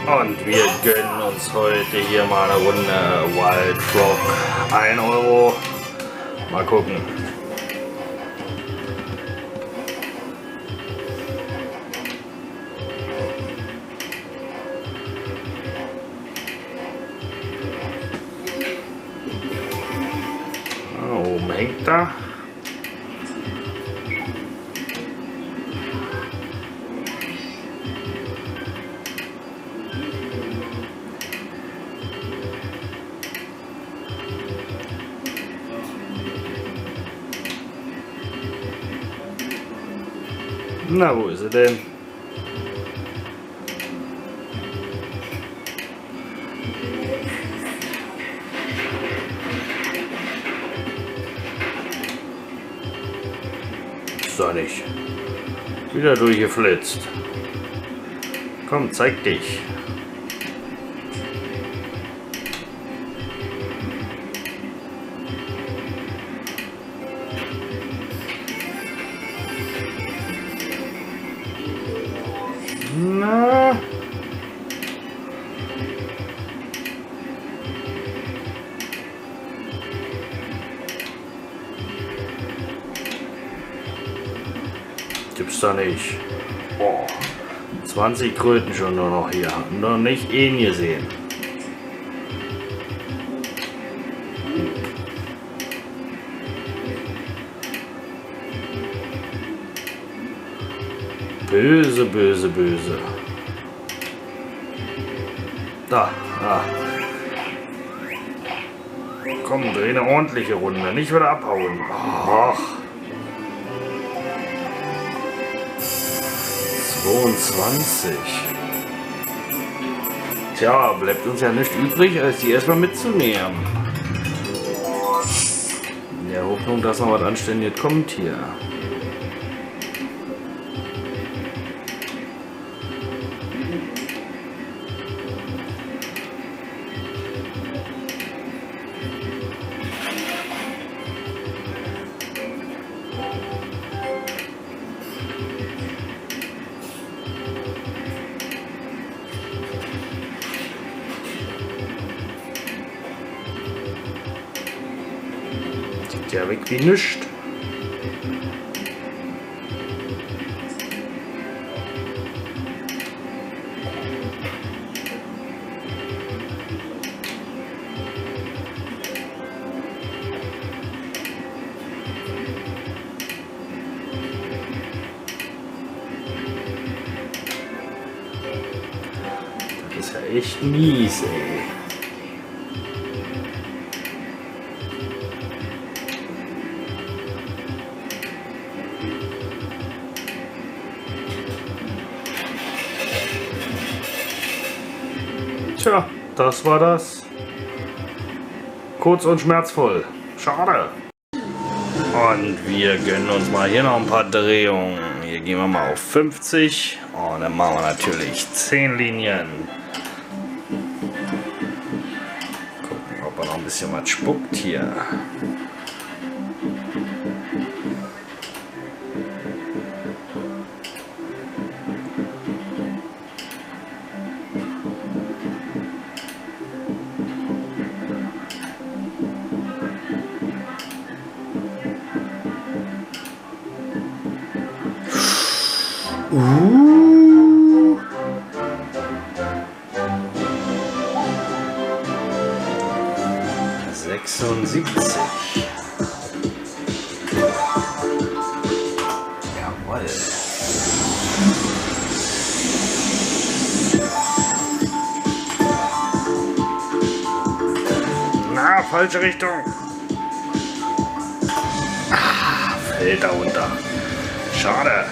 Und wir gönnen uns heute hier mal eine Runde Wild Frog. 1 Euro. Mal gucken. Oben hängt er. Na, wo ist er denn? Ist doch nicht. Wieder durchgeflitzt. Komm, zeig dich. Na? Gibt's da nicht. Oh, 20 Kröten schon nur noch hier. Noch nicht ihn gesehen. Böse, böse, böse. Da, da. Komm, dreh eine ordentliche Runde. Nicht wieder abhauen. Ach. 22. Tja, bleibt uns ja nicht übrig, als die erstmal mitzunehmen. In der Hoffnung, dass noch was Anständiges kommt hier. Sieht ja weg wie nichts. Das ist ja echt mies, ey. Tja, das war das. Kurz und schmerzvoll. Schade. Und wir gönnen uns mal hier noch ein paar Drehungen. Hier gehen wir mal auf 50. Und dann machen wir natürlich 10 Linien. Gucken, ob er noch ein bisschen was spuckt hier. Uh. 76. Jawohl. Na, falsche Richtung. Ah, fällt da runter. Schade.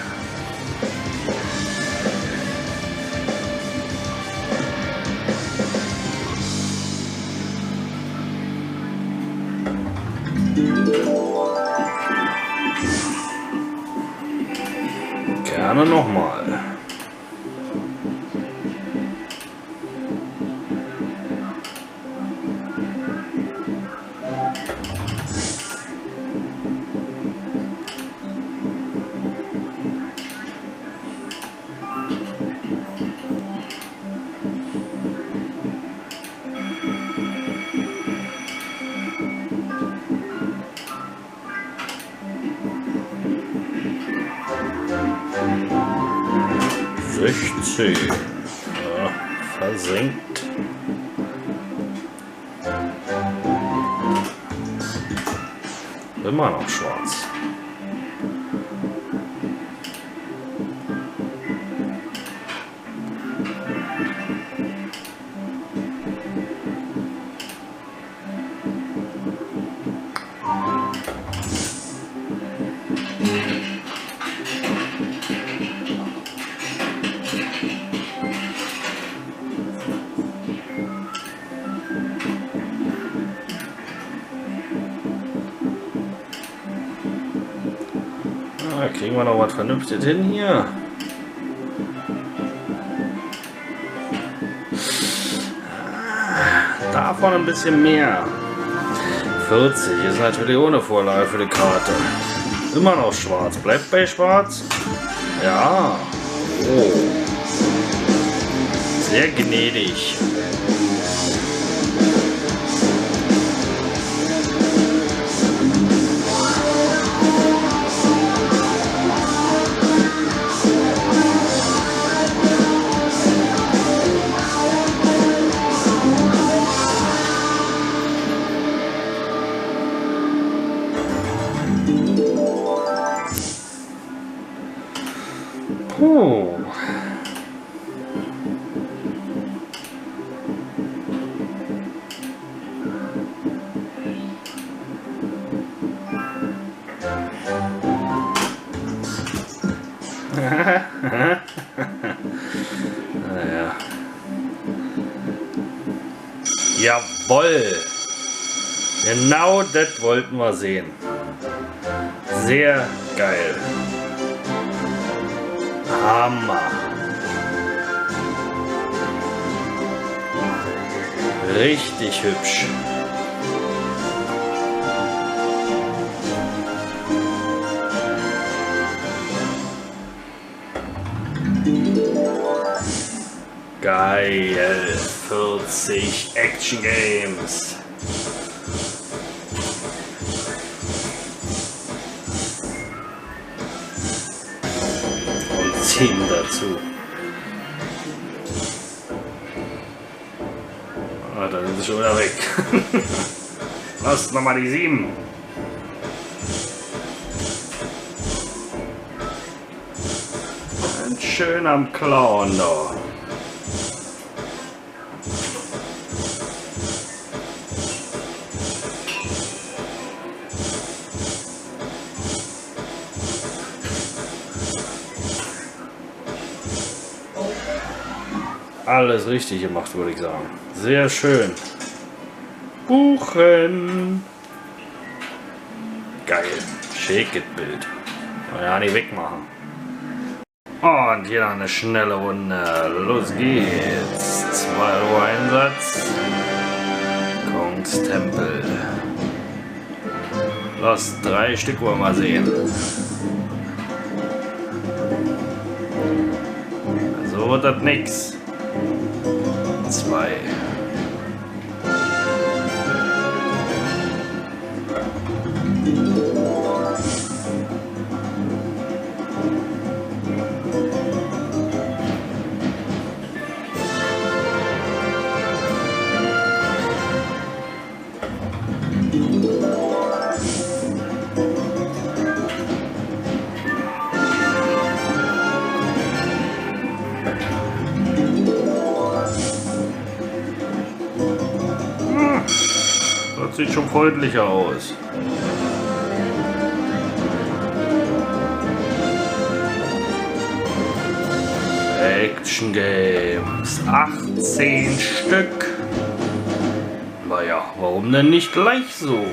Gerne nochmal. 16. Ja, versenkt. Immer noch schwarz. Kriegen wir noch was Vernünftiges hin hier? Davon ein bisschen mehr. 40 ist natürlich ohne Vorlage für die Karte. Immer noch schwarz. Bleibt bei schwarz? Ja. Oh. Sehr gnädig. Puh. Naja. Jawohl. Genau das wollten wir sehen. Sehr geil. Hammer. Richtig hübsch. Geil. 40 Action Games. Dazu. Ah, dann ist es schon wieder weg. Lass nochmal die 7. Ein schön am Klauen da. Alles richtig gemacht, würde ich sagen. Sehr schön. Buchen. Geil. Shake it Bild. Ja, nicht wegmachen. Und hier noch eine schnelle Runde. Los geht's. 2 Euro Einsatz. Kongstempel. Los, 3 Stück wollen wir sehen. So wird das nix. 2. Das sieht schon freundlicher aus. Action Games. 18 Stück. Naja, warum denn nicht gleich so?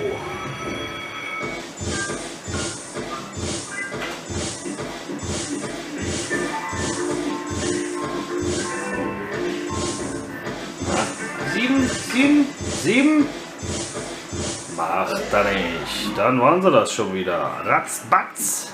Sieben? Macht er nicht. Dann waren sie das schon wieder. Ratzbatz.